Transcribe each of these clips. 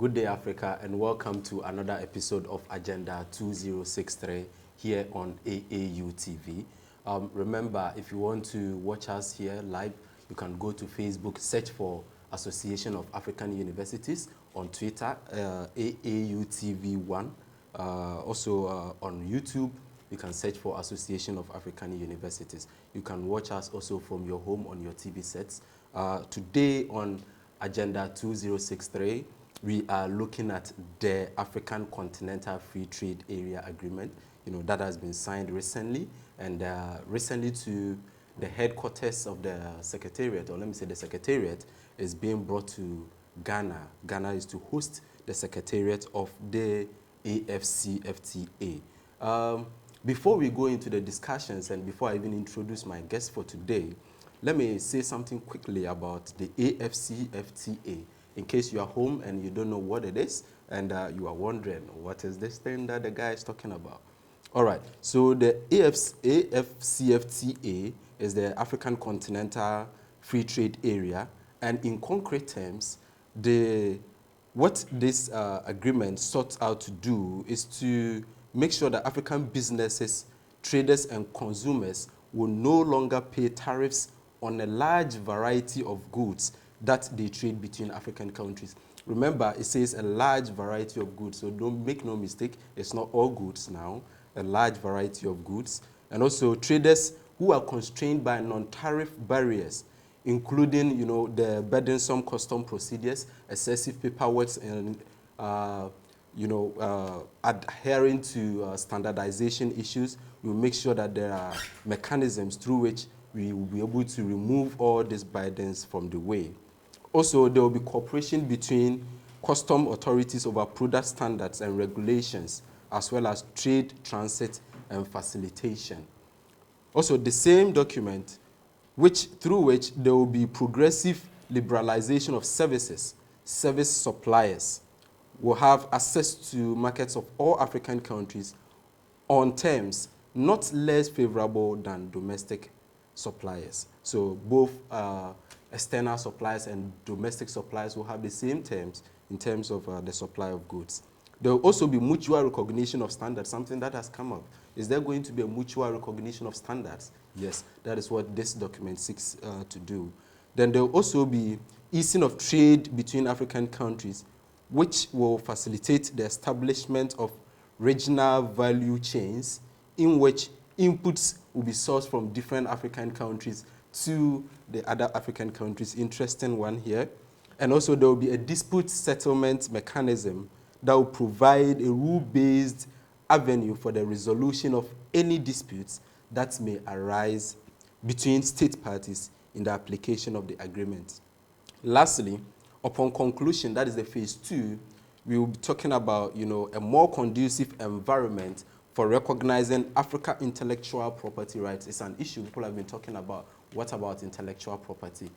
Good day, Africa, and welcome to another episode of Agenda 2063 here on AAU TV. Remember, if you want to watch us here live, you can go to Facebook, search for Association of African Universities, on Twitter, AAU TV1. Also on YouTube, you can search for Association of African Universities. You can watch us also from your home on your TV sets. Today on Agenda 2063, we are looking at the African Continental Free Trade Area Agreement, that has been signed recently, and recently to the headquarters of the Secretariat, or let me say the Secretariat, is being brought to Ghana. Ghana is to host the Secretariat of the AFCFTA. Before we go into the discussions and before I even introduce my guest for today, let me say something quickly about the AFCFTA. In case you are home and you don't know what it is, and you are wondering, what is this thing that the guy is talking about? All right, so the AFCFTA is the African Continental Free Trade Area, and in concrete terms, what this agreement sought out to do is to make sure that African businesses, traders, and consumers will no longer pay tariffs on a large variety of goods that they trade between African countries. Remember, it says a large variety of goods, so don't make no mistake, it's not all goods now, a large variety of goods. And also traders who are constrained by non-tariff barriers, including, the burdensome custom procedures, excessive paperwork, and, adhering to standardization issues. We'll make sure that there are mechanisms through which we will be able to remove all these burdens from the way. Also, there will be cooperation between custom authorities over product standards and regulations, as well as trade, transit, and facilitation. Also, the same document, through which there will be progressive liberalization of services. Service suppliers will have access to markets of all African countries on terms not less favorable than domestic suppliers. So both external suppliers and domestic suppliers will have the same terms in terms of the supply of goods. There will also be mutual recognition of standards, something that has come up. Is there going to be a mutual recognition of standards? Yes, that is what this document seeks to do. Then there will also be easing of trade between African countries, which will facilitate the establishment of regional value chains in which inputs will be sourced from different African countries to the other African countries. Interesting one here. And also there will be a dispute settlement mechanism that will provide a rule-based avenue for the resolution of any disputes that may arise between state parties in the application of the agreement. Lastly, upon conclusion, that is the phase 2, we will be talking about, a more conducive environment for recognizing African intellectual property rights. It's an issue people have been talking about. What about intellectual property?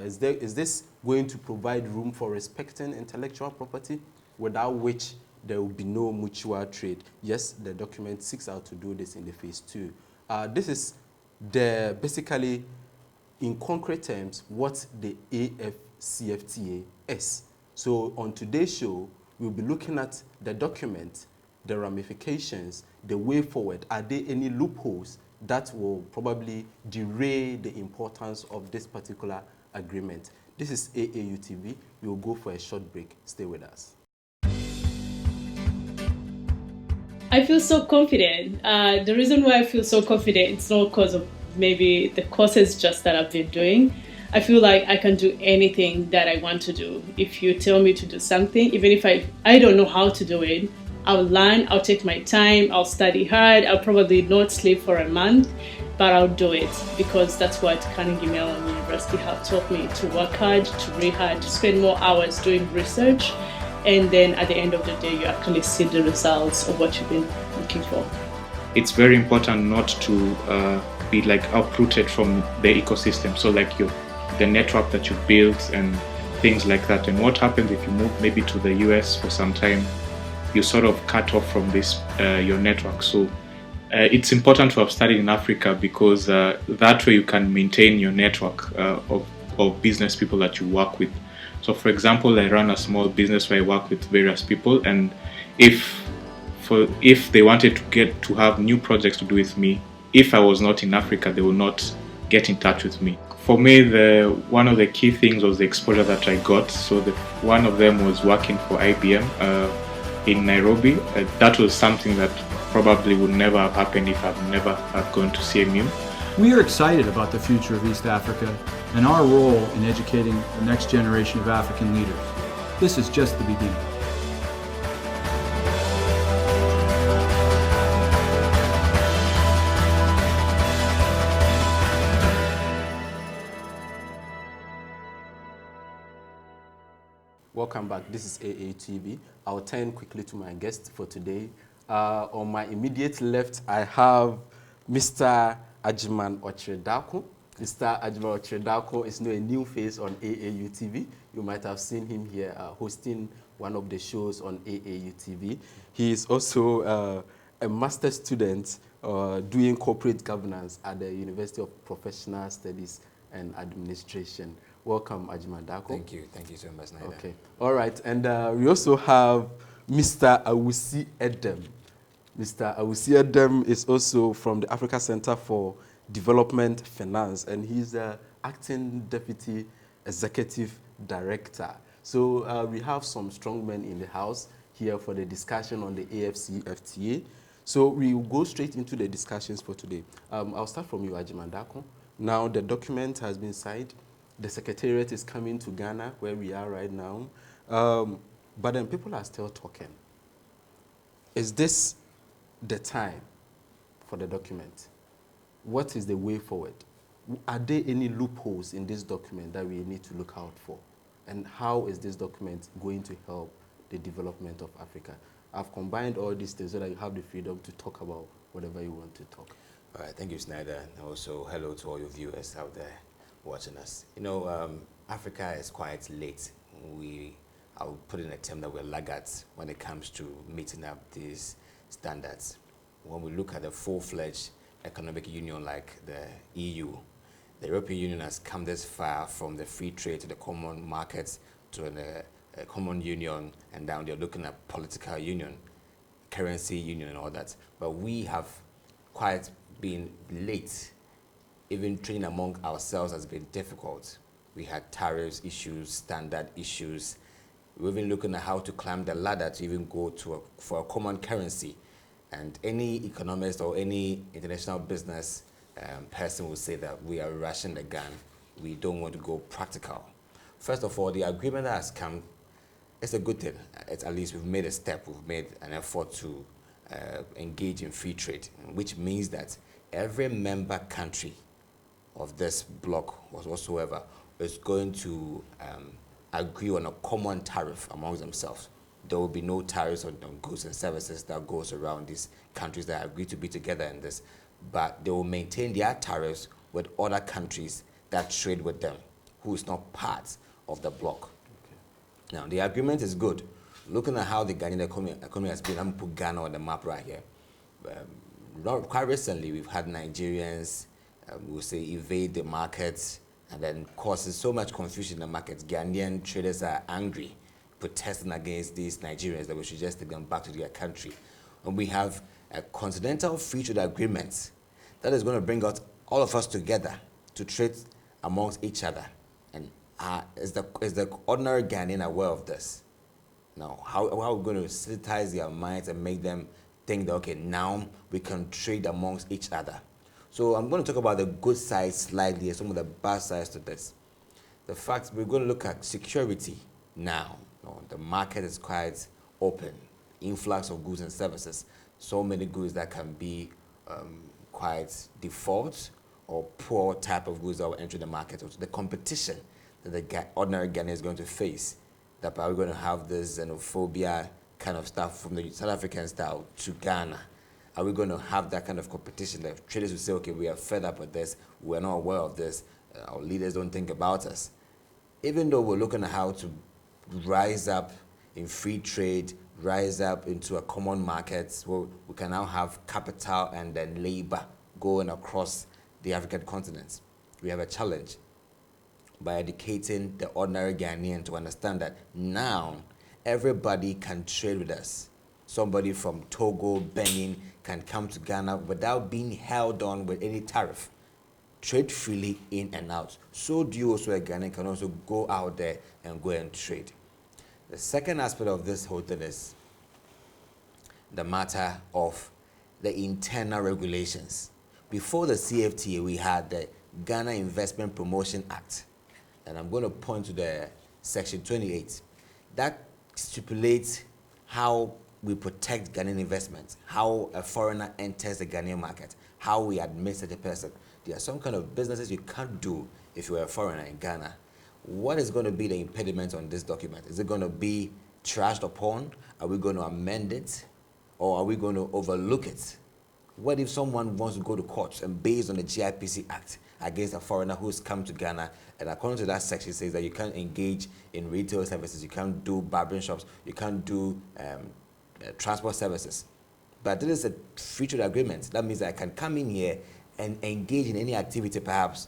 Is this going to provide room for respecting intellectual property, without which there will be no mutual trade? Yes, the document seeks out to do this in the phase 2. This is basically, in concrete terms, what the AFCFTA is. So on today's show, we'll be looking at the document, the ramifications, the way forward. Are there any loopholes that will probably derail the importance of this particular agreement? This is AAU TV. We will go for a short break. Stay with us. I feel so confident. The reason why I feel so confident, it's not because of maybe the courses just that I've been doing. I feel like I can do anything that I want to do. If you tell me to do something, even if I don't know how to do it, I'll learn, I'll take my time, I'll study hard, I'll probably not sleep for a month, but I'll do it because that's what Carnegie Mellon University have taught me, to work hard, to read hard, to spend more hours doing research, and then at the end of the day, you actually see the results of what you've been looking for. It's very important not to be uprooted from the ecosystem, so the network that you've built and things like that. And what happens if you move maybe to the US for some time, you sort of cut off from this your network. So it's important to have studied in Africa because that way you can maintain your network of business people that you work with. So, for example, I run a small business where I work with various people, and if they wanted to have new projects to do with me, if I was not in Africa, they would not get in touch with me. For me, one of the key things was the exposure that I got. So one of them was working for IBM in Nairobi. That was something that probably would never have happened if I've never had gone to CMU. We are excited about the future of East Africa and our role in educating the next generation of African leaders. This is just the beginning. Welcome back. This is AATV. I'll turn quickly to my guest for today. On my immediate left, I have Mr. Agyemang Darko. Mr. Agyemang Darko is now a new face on AAU TV. You might have seen him here hosting one of the shows on AAU TV. He is also a master's student doing corporate governance at the University of Professional Studies and Administration. Welcome, Agyemang Darko. Thank you so much, Schenineda. Okay, all right, and we also have Mr. Awusi Edem. Mr. Awusi Edem is also from the Africa Center for Development Finance, and he's the acting deputy executive director. So we have some strong men in the house here for the discussion on the AFCFTA. So we will go straight into the discussions for today. I'll start from you, Agyemang Darko. Now the document has been signed. The Secretariat is coming to Ghana, where we are right now. But then people are still talking. Is this the time for the document? What is the way forward? Are there any loopholes in this document that we need to look out for? And how is this document going to help the development of Africa? I've combined all these things so that you have the freedom to talk about whatever you want to talk. All right, thank you, Schenineda. And also, hello to all your viewers out there watching us. You know, Africa is quite late. I'll put in a term that we're laggards when it comes to meeting up these standards. When we look at a full-fledged economic union like the EU, the European Union has come this far from the free trade to the common markets to a common union, and now they're looking at political union, currency union and all that. But we have quite been late. Even trading among ourselves has been difficult. We had tariffs issues, standard issues. We're even looking at how to climb the ladder to even go for a common currency. And any economist or any international business person will say that we are rushing the gun. We don't want to go practical. First of all, the agreement that has come, it's a good thing. At least we've made a step. We've made an effort to engage in free trade, which means that every member country of this bloc or whatsoever is going to agree on a common tariff amongst themselves. There will be no tariffs on goods and services that goes around these countries that agree to be together in this, but they will maintain their tariffs with other countries that trade with them, who is not part of the bloc. Okay. Now, the agreement is good. Looking at how the Ghanaian economy has been, I'm going to put Ghana on the map right here. Quite recently, we've had Nigerians we'll say evade the markets and then causes so much confusion in the markets. Ghanaian traders are angry, protesting against these Nigerians that we should just take them back to their country. And we have a continental free trade agreement that is going to bring out all of us together to trade amongst each other. And is the ordinary Ghanaian aware of this? Now, how are we going to sensitize their minds and make them think that, okay, now we can trade amongst each other? So I'm going to talk about the good side slightly and some of the bad sides to this. The fact we're going to look at security now. The market is quite open. Influx of goods and services. So many goods that can be quite default or poor type of goods that will enter the market. So the competition that the ordinary Ghanaian is going to face. That are we going to have this xenophobia kind of stuff from the South African style to Ghana? Are we going to have that kind of competition that traders will say, okay, we are fed up with this, we're not aware of this, our leaders don't think about us? Even though we're looking at how to rise up in free trade, rise up into a common market, where we can now have capital and then labor going across the African continent. We have a challenge. by educating the ordinary Ghanaian to understand that now everybody can trade with us. Somebody from Togo, Benin can come to Ghana without being held on with any tariff. Trade freely in and out. So do you also, a Ghanaian, can also go out there and go and trade. The second aspect of this whole thing is the matter of the internal regulations. Before the CFTA, we had the Ghana Investment Promotion Act. And I'm going to point to the section 28. That stipulates how we protect Ghanaian investments, how a foreigner enters the Ghanaian market, how we admit such a person. There are some kind of businesses you can't do if you're a foreigner in Ghana. What is going to be the impediment on this document? Is it going to be trashed upon? Are we going to amend it? Or are we going to overlook it? What if someone wants to go to court and based on the GIPC Act against a foreigner who's come to Ghana, and according to that section it says that you can't engage in retail services, you can't do barbering shops, you can't do transport services. But this is a free trade agreement. That means that I can come in here and engage in any activity perhaps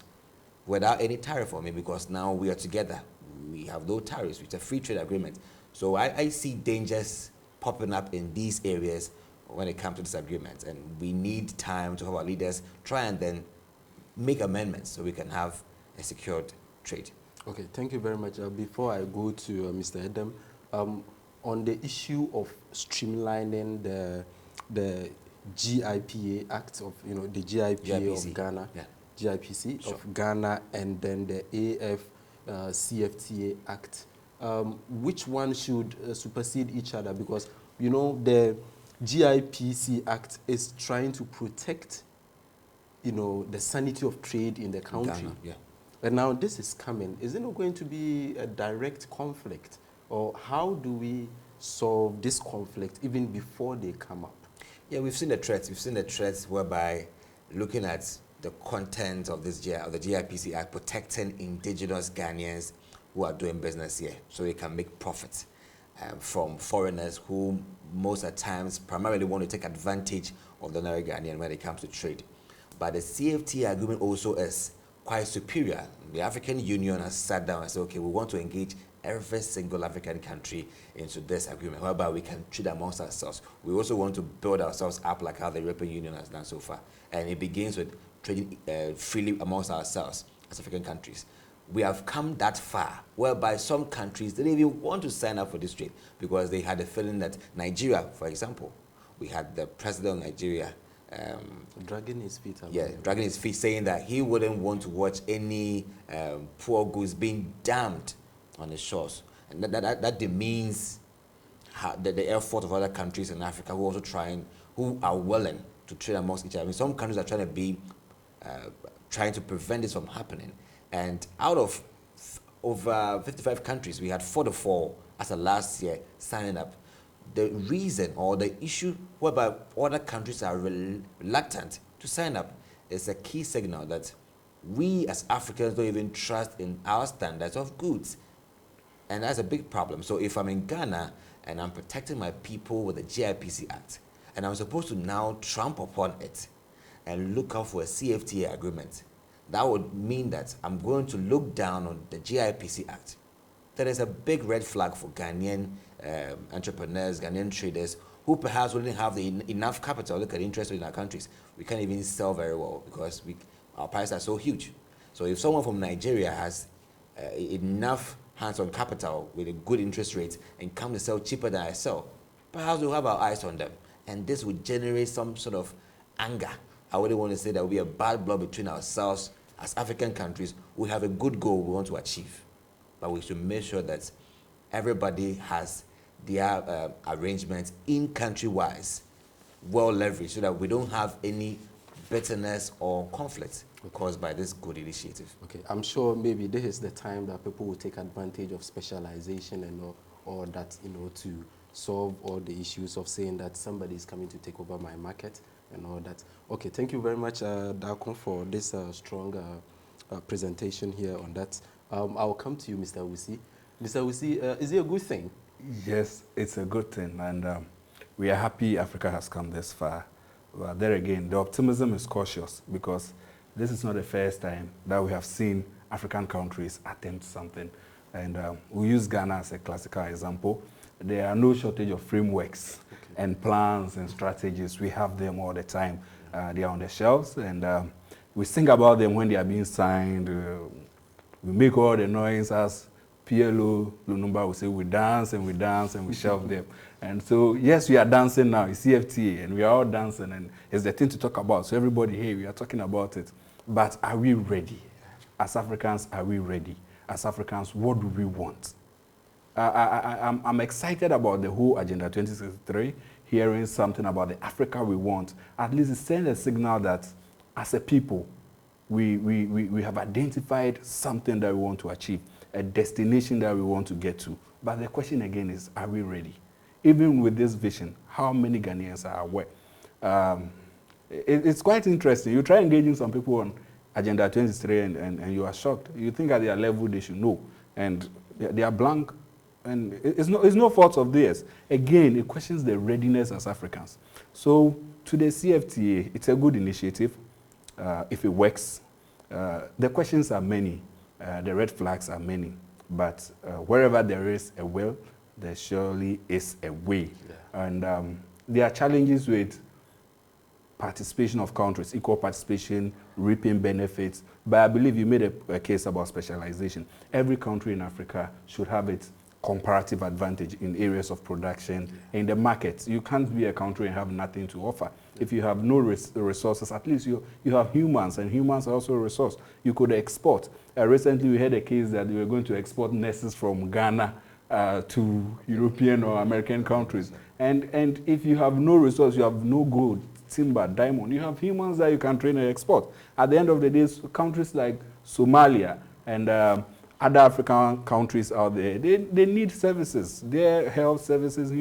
without any tariff on me, because now we are together. We have no tariffs. It's a free trade agreement. So I see dangers popping up in these areas when it comes to this agreement. And we need time to have our leaders try and then make amendments so we can have a secured trade. Okay, thank you very much. Before I go to Mr. Edem, on the issue of streamlining the GIPA Act of, the GIPA of Ghana, GIPC Sure. of Ghana, and then the AFCFTA Act, which one should supersede each other? Because, the GIPC Act is trying to protect, the sanity of trade in the country. Ghana, yeah. And now this is coming. Is it not going to be a direct conflict? Or how do we solve this conflict even before they come up? Yeah, we've seen the threats. We've seen the threats whereby looking at the content of this of the GIPC Act protecting indigenous Ghanaians who are doing business here so they can make profits from foreigners who most at times primarily want to take advantage of the ordinary Ghanaian when it comes to trade. But the CFTA agreement also is quite superior. The African Union has sat down and said, okay, we want to engage every single African country into this agreement, whereby we can trade amongst ourselves. We also want to build ourselves up like how the European Union has done so far. And it begins with trading freely amongst ourselves as African countries. We have come that far, whereby some countries didn't even want to sign up for this trade because they had a feeling that Nigeria, for example, we had the president of Nigeria, dragging his feet. Dragging his feet, saying that he wouldn't want to watch any poor goods being damned on the shores. And that demeans the effort of other countries in Africa who are willing to trade amongst each other. I mean, some countries are trying to prevent this from happening. And out of over 55 countries, we had 44 as of last year signing up. The reason or the issue whereby other countries are reluctant to sign up is a key signal that we as Africans don't even trust in our standards of goods. And that's a big problem. So if I'm in Ghana and I'm protecting my people with the GIPC Act, and I'm supposed to now tramp upon it and look out for a CFTA agreement, that would mean that I'm going to look down on the GIPC Act. That is a big red flag for Ghanaian entrepreneurs, Ghanaian traders, who perhaps wouldn't have enough capital. Look at the interest rate in our countries. We can't even sell very well because our prices are so huge. So if someone from Nigeria has enough hands-on capital with a good interest rate and come to sell cheaper than I sell, perhaps we'll have our eyes on them. And this would generate some sort of anger. I wouldn't want to say there will be a bad blood between ourselves as African countries. We have a good goal we want to achieve. But we should make sure that everybody has their arrangements in country-wise well leveraged so that we don't have any bitterness or conflict caused by this good initiative. Okay, I'm sure maybe this is the time that people will take advantage of specialization and all that, to solve all the issues of saying that somebody is coming to take over my market and all that. Okay, thank you very much, Darko, for this strong presentation here on that. I'll come to you, Mr. Awusi. Mr. Awusi, is it a good thing? Yes, it's a good thing, and we are happy Africa has come this far. But there again, the optimism is cautious because this is not the first time that we have seen African countries attempt something. And we use Ghana as a classical example. There are no shortage of frameworks and plans and strategies. We have them all the time. They are on the shelves, and we think about them when they are being signed. We make all the noise as PLO, Lunumba will say, we dance and we shelve them. And so, yes, we are dancing now, it's CFTA, and we are all dancing, and it's the thing to talk about. So everybody here, we are talking about it. But are we ready? As Africans, are we ready? As Africans, what do we want? I'm excited about the whole Agenda 2063, hearing something about the Africa we want. At least it sends a signal that, as a people, we have identified something that we want to achieve, a destination that we want to get to. But the question again is, are we ready? Even with this vision, how many Ghanaians are aware? It's quite interesting. You try engaging some people on Agenda 23 and you are shocked. You think at their level they should know. And they are blank. And it's no fault of theirs. Again, it questions the readiness as Africans. So to the CFTA, it's a good initiative if it works. The questions are many. The red flags are many. But wherever there is a will, there surely is a way. Yeah. And there are challenges with participation of countries, equal participation, reaping benefits. But I believe you made a case about specialization. Every country in Africa should have its comparative advantage in areas of production, in the markets. You can't be a country and have nothing to offer. If you have no resources, at least you have humans, and humans are also a resource. You could export. Recently, we had a case that we were going to export nurses from Ghana to European or American countries. And if you have no resource, you have no gold, timber, diamond, you have humans that you can train and export. At the end of the day, countries like Somalia and other African countries out there, they need services, their health services,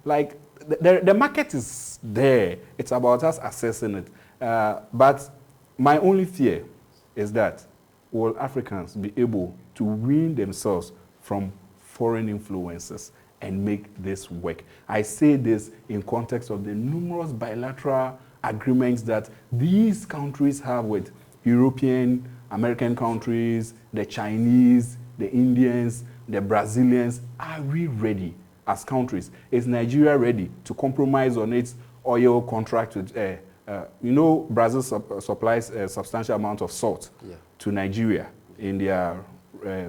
like the market is there. It's about us assessing it. But my only fear is that will Africans be able to wean themselves from foreign influences and make this work? I say this in context of the numerous bilateral agreements that these countries have with European, American countries, the Chinese, the Indians, the Brazilians. Are we ready as countries? Is Nigeria ready to compromise on its oil contract with, Brazil supplies a substantial amount of salt to Nigeria in their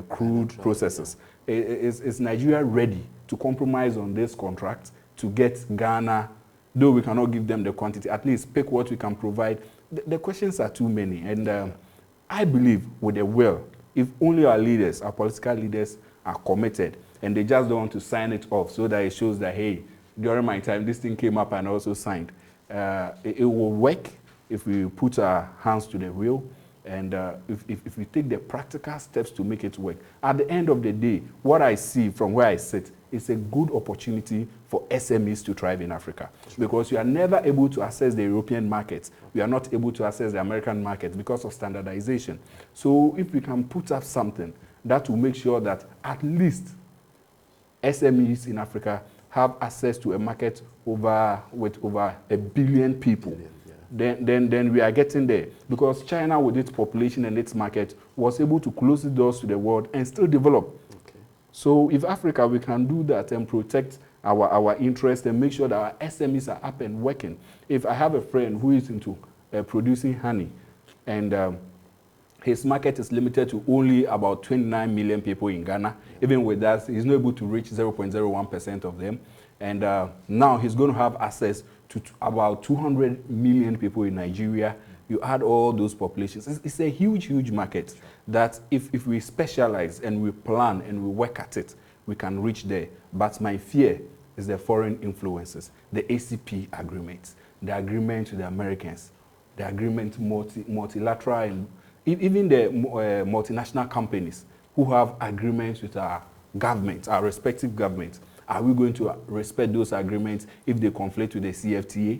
crude processes. Is Nigeria ready to compromise on this contract to get Ghana, though we cannot give them the quantity, at least pick what we can provide? The questions are too many. And I believe with the will, if only our leaders, our political leaders are committed and they just don't want to sign it off so that it shows that, hey, during my time, this thing came up and I also signed. It will work if we put our hands to the wheel and if we take the practical steps to make it work. At the end of the day, what I see from where I sit is a good opportunity for SMEs to thrive in Africa. Because we are never able to access the European markets. We are not able to access the American market because of standardization. So if we can put up something that will make sure that at least SMEs in Africa have access to a market with over 1 billion people, then we are getting there. Because China, with its population and its market, was able to close the doors to the world and still develop. So if Africa, we can do that and protect our interests and make sure that our SMEs are up and working. If I have a friend who is into producing honey and his market is limited to only about 29 million people in Ghana, even with that, he's not able to reach 0.01% of them. And now he's going to have access to about 200 million people in Nigeria. You add all those populations. It's a huge, huge market that if we specialize and we plan and we work at it, we can reach there. But my fear is the foreign influences, the ACP agreements, the agreement with the Americans, the agreement multilateral, and even the multinational companies who have agreements with our governments, our respective governments. Are we going to respect those agreements if they conflict with the CFTA?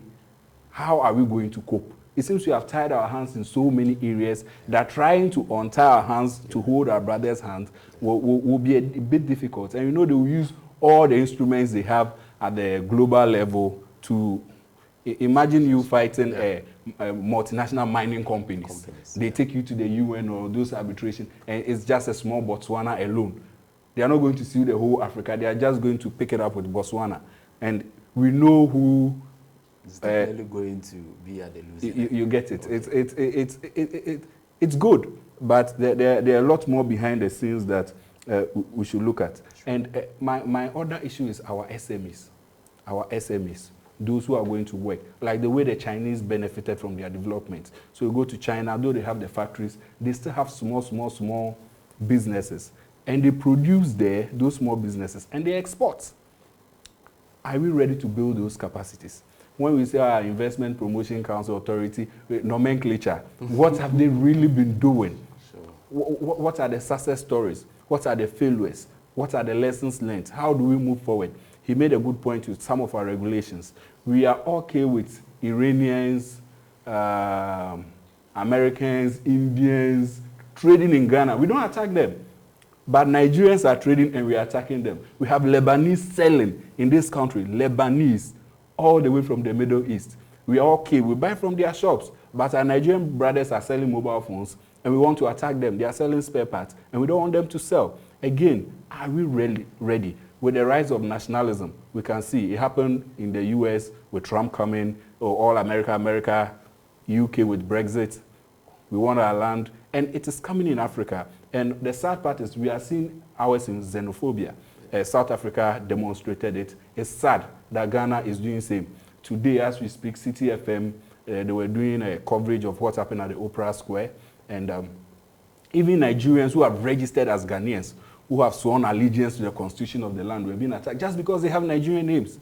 How are we going to cope? It seems we have tied our hands in so many areas that trying to untie our hands to hold our brother's hand will be a bit difficult. And they will use all the instruments they have at the global level to Imagine you fighting multinational mining companies. They take you to the UN or those arbitration, and it's just a small Botswana alone. They are not going to sue the whole Africa. They are just going to pick it up with Botswana. And we know who is definitely going to be at the losing. You get it. Okay. It's good, but there are a lot more behind the scenes that we should look at. Sure. And my other issue is our SMEs. Our SMEs, those who are going to work, like the way the Chinese benefited from their development. So you go to China, though they have the factories, they still have small businesses. And they produce there, those small businesses, and they export. Are we ready to build those capacities? When we say our Investment Promotion Council Authority, nomenclature, what have they really been doing? Sure. What are the success stories? What are the failures? What are the lessons learned? How do we move forward? He made a good point with some of our regulations. We are okay with Iranians, Americans, Indians, trading in Ghana. We don't attack them. But Nigerians are trading and we are attacking them. We have Lebanese selling in this country, Lebanese, all the way from the Middle East. We are okay. We buy from their shops. But our Nigerian brothers are selling mobile phones and we want to attack them. They are selling spare parts and we don't want them to sell. Again, are we really ready? With the rise of nationalism, we can see it happened in the US with Trump coming, or all America, UK with Brexit. We want our land, and it is coming in Africa. And the sad part is we are seeing ours in xenophobia. South Africa demonstrated it. It's sad that Ghana is doing the same. Today, as we speak, City FM, they were doing a coverage of what happened at the Opera Square. And even Nigerians who have registered as Ghanaians, who have sworn allegiance to the constitution of the land, were being attacked just because they have Nigerian names.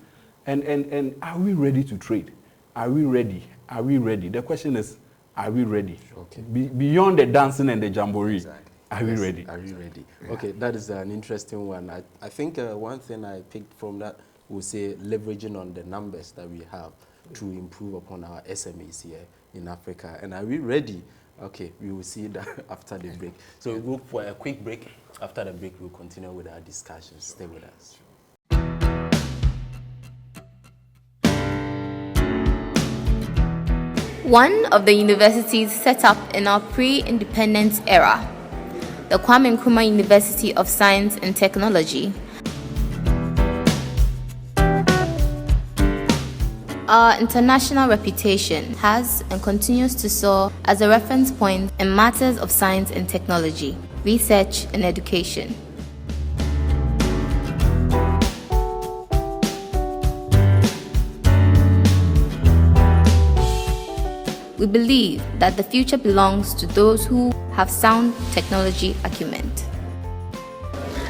And are we ready to trade? Are we ready? Are we ready? The question is, are we ready? Okay. Beyond the dancing and the jamboree, exactly. Are we ready? Are we ready? Yeah. Okay, that is an interesting one. I think one thing I picked from that would say leveraging on the numbers that we have to improve upon our SMEs here in Africa. And are we ready? Okay, we will see that after the break. So we'll go for a quick break. After the break, we'll continue with our discussions. Stay with us. One of the universities set up in our pre-independence era, the Kwame Nkrumah University of Science and Technology. Our international reputation has and continues to soar as a reference point in matters of science and technology, research and education. We believe that the future belongs to those who have sound technology acumen.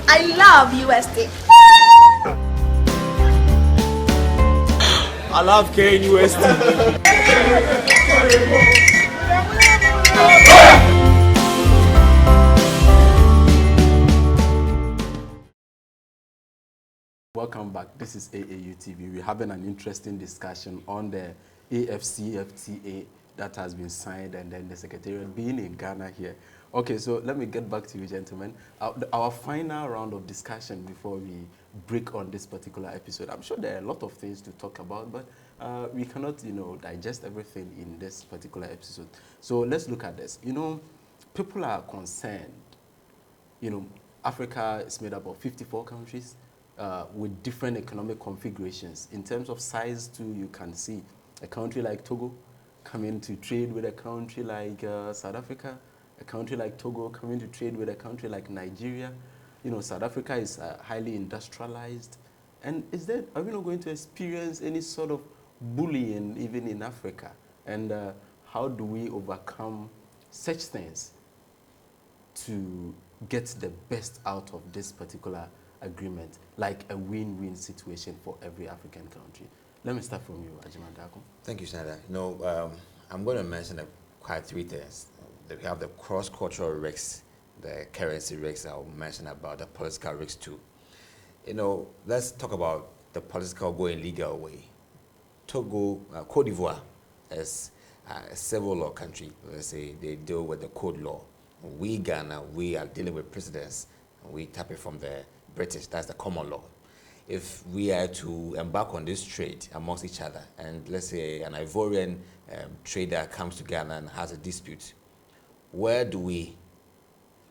I love USD. I love KNUST. Welcome back. This is AAU TV. We're having an interesting discussion on the AFCFTA that has been signed and then the Secretariat being in Ghana here. Okay, so let me get back to you, gentlemen. Our final round of discussion before we break on this particular episode. I'm sure there are a lot of things to talk about, but we cannot, digest everything in this particular episode. So let's look at this. People are concerned. Africa is made up of 54 countries with different economic configurations. In terms of size, too, you can see a country like Togo coming to trade with a country like South Africa, a country like Togo coming to trade with a country like Nigeria. South Africa is highly industrialized. And are we not going to experience any sort of bullying even in Africa? And how do we overcome such things to get the best out of this particular agreement, like a win-win situation for every African country? Let me start from you, Agyemang. Thank you, Schenineda. I'm going to mention quite three things. We have the cross-cultural risks, the currency risks. I'll mention about the political risks too. Let's talk about the political going legal way. Togo, Cote d'Ivoire is a civil law country. Let's say they deal with the code law. We, Ghana, we are dealing with precedents. We tap it from the British. That's the common law. if we are to embark on this trade amongst each other, and let's say an Ivorian trader comes to Ghana and has a dispute, where do we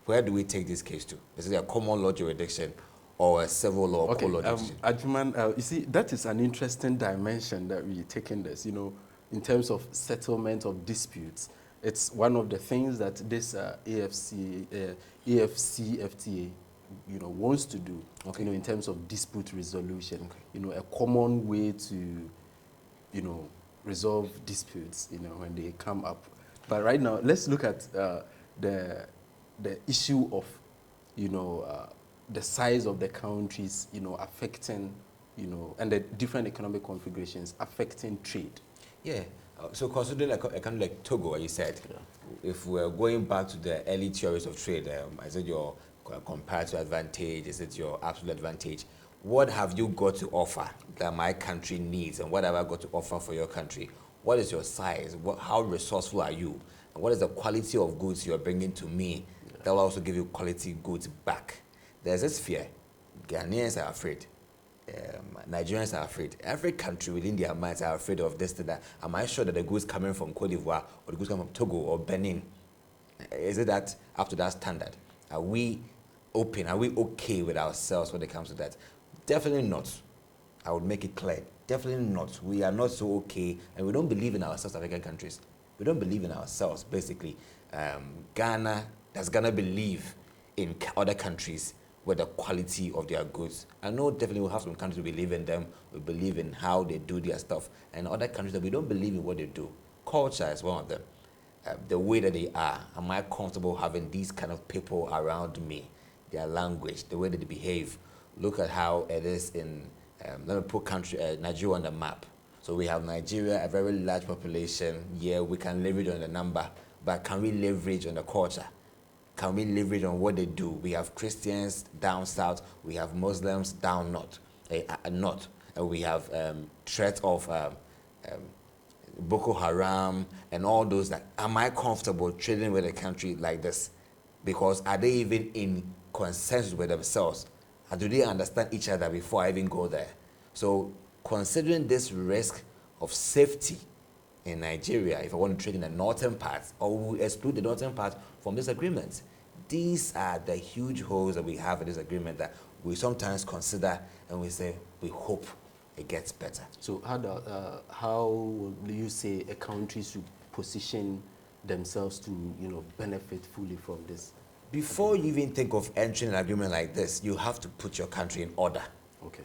take this case to? Is it a common law jurisdiction or a civil law or court law jurisdiction? Agyemang, you see, that is an interesting dimension that we take in this, in terms of settlement of disputes. It's one of the things that this AFCFTA, wants to do, in terms of dispute resolution, a common way to, resolve disputes, when they come up. But right now, let's look at the issue of, the size of the countries, affecting, and the different economic configurations affecting trade. Yeah. So considering a country like Togo, as you said, if we're going back to the early theories of trade, is it your comparative advantage? Is it your absolute advantage? What have you got to offer that my country needs, and what have I got to offer for your country? What is your size? How resourceful are you? And what is the quality of goods you're bringing to me that will also give you quality goods back? There's this fear. Ghanaians are afraid. Nigerians are afraid. Every country within their minds are afraid of this, that. Am I sure that the goods coming from Cote d'Ivoire or the goods coming from Togo or Benin, is it that up to that standard? Are we open? Are we okay with ourselves when it comes to that? Definitely not. I would make it clear. Definitely not. We are not so okay, and we don't believe in ourselves, African countries. We don't believe in ourselves, basically. Does Ghana believe in other countries with the quality of their goods? I know definitely we'll have some countries we believe in them, we believe in how they do their stuff, and other countries that we don't believe in what they do. Culture is one of them. The way that they are, am I comfortable having these kind of people around me? Their language, the way that they behave. Look at how it is in, let me put Nigeria on the map. So we have Nigeria, a very large population. Yeah, we can leverage on the number, but can we leverage on the culture? Can we leverage on what they do? We have Christians down south, we have Muslims down north, and we have threat of Boko Haram and all those. That, am I comfortable trading with a country like this? Because are they even in consensus with themselves? And do they understand each other before I even go there? So considering this risk of safety in Nigeria, if I want to trade in the northern part, or we exclude the northern part from this agreement, these are the huge holes that we have in this agreement that we sometimes consider and we say, we hope it gets better. So how do you say a country should position themselves to, benefit fully from this? Before you even think of entering an agreement like this, you have to put your country in order. Okay.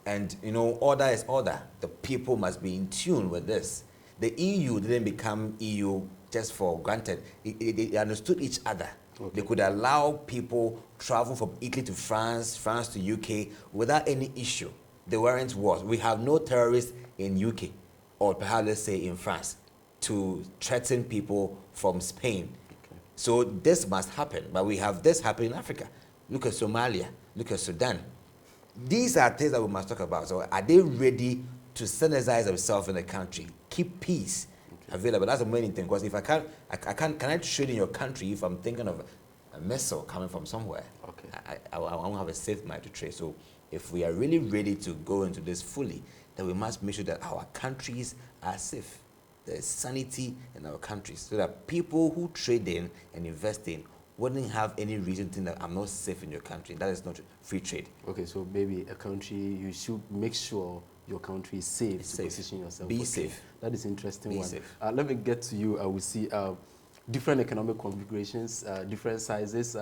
And, order is order. The people must be in tune with this. The EU didn't become EU just for granted. They understood each other. Okay. They could allow people travel from Italy to France, France to UK without any issue. There weren't wars. We have no terrorists in UK, or perhaps let's say in France, to threaten people from Spain. Okay. So this must happen, but we have this happening in Africa. Look at Somalia, look at Sudan. These are things that we must talk about. So are they ready to sanitize themselves in the country, keep peace available? That's the main thing. Because if can I trade in your country if I'm thinking of a missile coming from somewhere? Okay. I won't have a safe mind to trade. So if we are really ready to go into this fully, then we must make sure that our countries are safe. There is sanity in our countries, so that people who trade in and invest in wouldn't have any reason to think that I'm not safe in your country. That is not free trade. Okay, so maybe a country, you should make sure your country is safe. Position yourself. Be safe. That is interesting. Be safe. Let me get to you. We see different economic configurations, different sizes.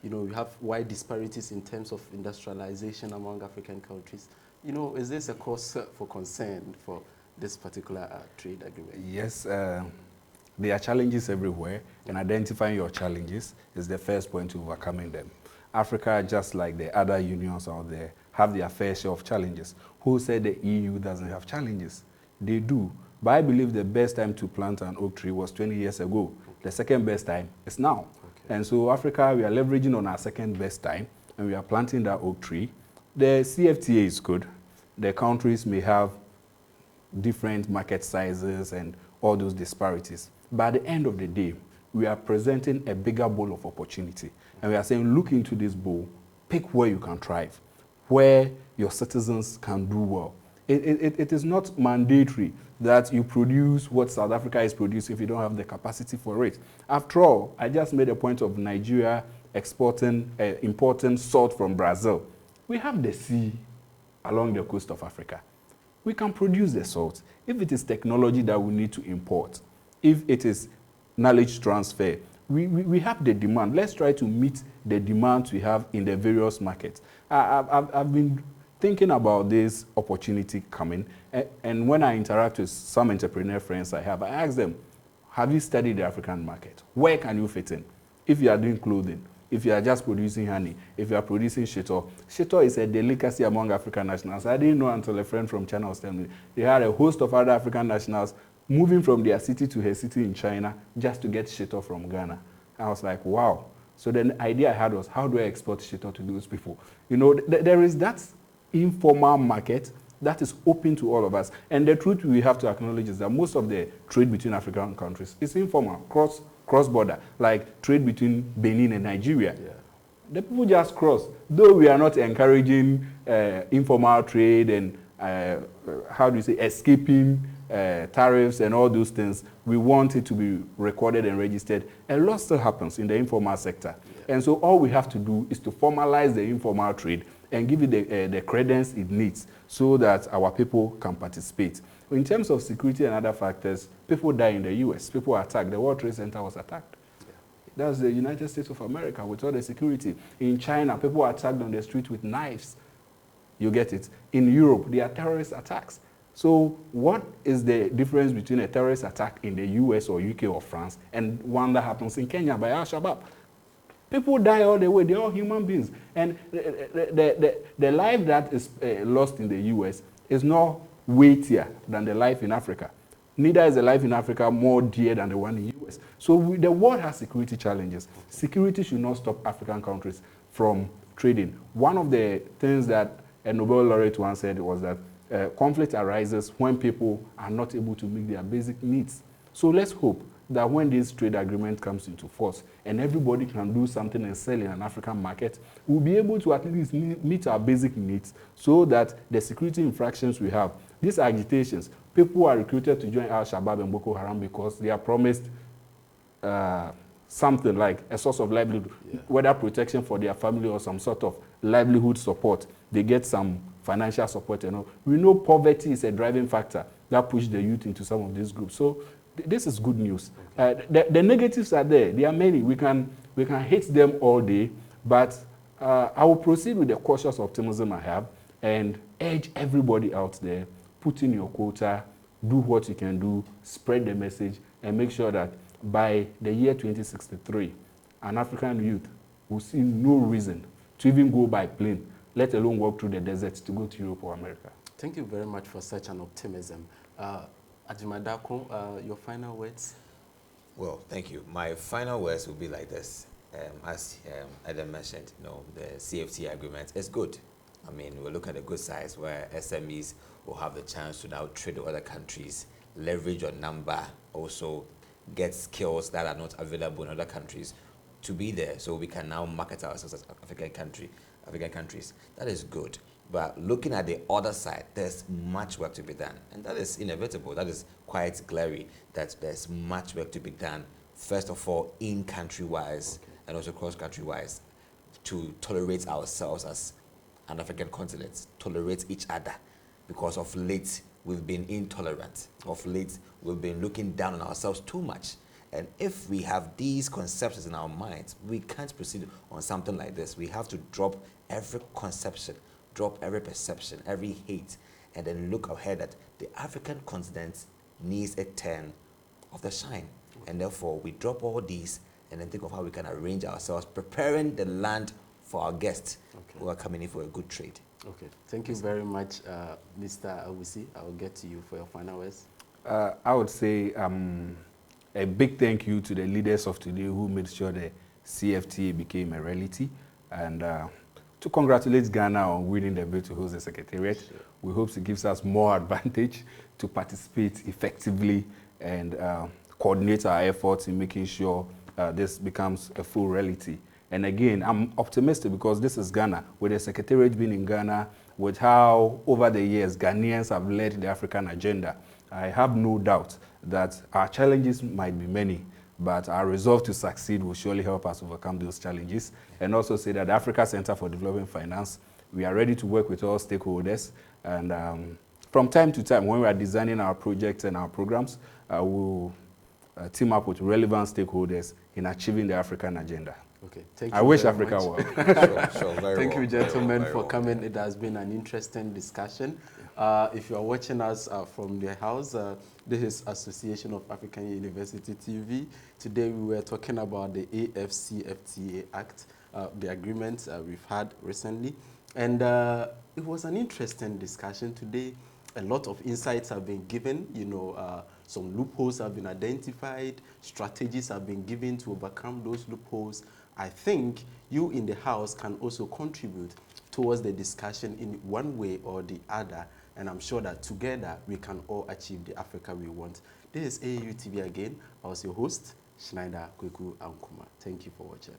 You have wide disparities in terms of industrialization among African countries. Is this a cause for concern for this particular trade agreement? Yes. There are challenges everywhere, and identifying your challenges is the first point to overcoming them. Africa, just like the other unions out there, have their fair share of challenges. Who said the EU doesn't have challenges? They do. But I believe the best time to plant an oak tree was 20 years ago. The second best time is now. Okay. And so Africa, we are leveraging on our second best time, and we are planting that oak tree. The CFTA is good. The countries may have different market sizes and all those disparities. But at the end of the day, we are presenting a bigger bowl of opportunity. And we are saying, look into this bowl, pick where you can thrive. where your citizens can do well. It is not mandatory that you produce what South Africa is producing if you don't have the capacity for it. After all, I just made a point of Nigeria importing salt from Brazil. We have the sea along the coast of Africa. We can produce the salt. If it is technology that we need to import, if it is knowledge transfer, we have the demand. Let's try to meet the demands we have in the various markets. I've been thinking about this opportunity coming, and when I interact with some entrepreneur friends I ask them, have you studied the African market? Where can you fit in? If you are doing clothing, if you are just producing honey, if you are producing shito. Shito is a delicacy among African nationals. I didn't know until a friend from China was telling me. They had a host of other African nationals moving from their city to her city in China just to get shito from Ghana. I was like, wow. So then the idea I had was, how do I export shito to those people? You know, there is that informal market that is open to all of us. And the truth we have to acknowledge is that most of the trade between African countries is informal, cross-border, like trade between Benin and Nigeria. Yeah. The people just cross. Though we are not encouraging informal trade and, escaping tariffs and all those things, we want it to be recorded and registered. A lot still happens in the informal sector. Yeah. And so all we have to do is to formalize the informal trade and give it the credence it needs so that our people can participate. In terms of security and other factors, people die in the US, people are attacked. The World Trade Center was attacked. Yeah. That's the United States of America with all the security. In China, people are attacked on the street with knives. You get it? In Europe, there are terrorist attacks. So what is the difference between a terrorist attack in the US or UK or France and one that happens in Kenya by Al-Shabaab? People die all the way. They're all human beings. And the life that is lost in the US is not weightier than the life in Africa. Neither is the life in Africa more dear than the one in the US. So the world has security challenges. Security should not stop African countries from trading. One of the things that a Nobel laureate once said was that conflict arises when people are not able to meet their basic needs. So let's hope that when this trade agreement comes into force and everybody can do something and sell in an African market, we'll be able to at least meet our basic needs so that the security infractions we have, these agitations, people are recruited to join Al-Shabaab and Boko Haram because they are promised something like a source of livelihood, whether protection for their family or some sort of livelihood support. They get some financial support. We know poverty is a driving factor that pushes the youth into some of these groups. So this is good news. The negatives are there. There are many. We can hate them all day, but I will proceed with the cautious optimism I have and urge everybody out there, put in your quota, do what you can do, spread the message, and make sure that by the year 2063, an African youth will see no reason to even go by plane, let alone walk through the desert to go to Europe or America. Thank you very much for such an optimism. Agyemang Darko, your final words? Well, thank you. My final words will be like this. As Edem mentioned, the CFTA agreement is good. I mean, we'll look at the good sides where SMEs will have the chance to now trade with other countries, leverage your number, also get skills that are not available in other countries to be there, so we can now market ourselves as African countries. That is good. But looking at the other side, there's much work to be done. And that is inevitable. That is quite glaring that there's much work to be done, first of all, in-country-wise and also cross-country-wise, to tolerate ourselves as an African continent, tolerate each other. Because of late, we've been intolerant. Of late, we've been looking down on ourselves too much. And if we have these conceptions in our minds, we can't proceed on something like this. We have to drop every conception, drop every perception, every hate, and then look ahead that the African continent needs a turn of the shine. And therefore, we drop all these and then think of how we can arrange ourselves, preparing the land for our guests who are coming in for a good trade. Okay. Thank you very much, Mr. Awusi. I will get to you for your final words. I would say a big thank you to the leaders of today who made sure the CFTA became a reality, and to congratulate Ghana on winning the bid to host the Secretariat. Sure. We hope it gives us more advantage to participate effectively and coordinate our efforts in making sure this becomes a full reality. And again, I'm optimistic because this is Ghana, with the Secretariat being in Ghana, with how over the years Ghanaians have led the African agenda. I have no doubt that our challenges might be many, but our resolve to succeed will surely help us overcome those challenges. And also say that the Africa Center for Development Finance, we are ready to work with all stakeholders. And from time to time, when we are designing our projects and our programs, we'll team up with relevant stakeholders in achieving the African agenda. Okay, thank you. I wish very Africa much. well. Sure, very Thank well, you, gentlemen, very for well. coming. It has been an interesting discussion. If you are watching us from the house, this is Association of African University TV. Today we were talking about the AFCFTA Act, the agreement we've had recently. And it was an interesting discussion today. A lot of insights have been given, you know, some loopholes have been identified, strategies have been given to overcome those loopholes. I think you in the house can also contribute towards the discussion in one way or the other, and I'm sure that together we can all achieve the Africa we want. This is AAU TV again. I was your host, Schenineda Ankomah. Thank you for watching.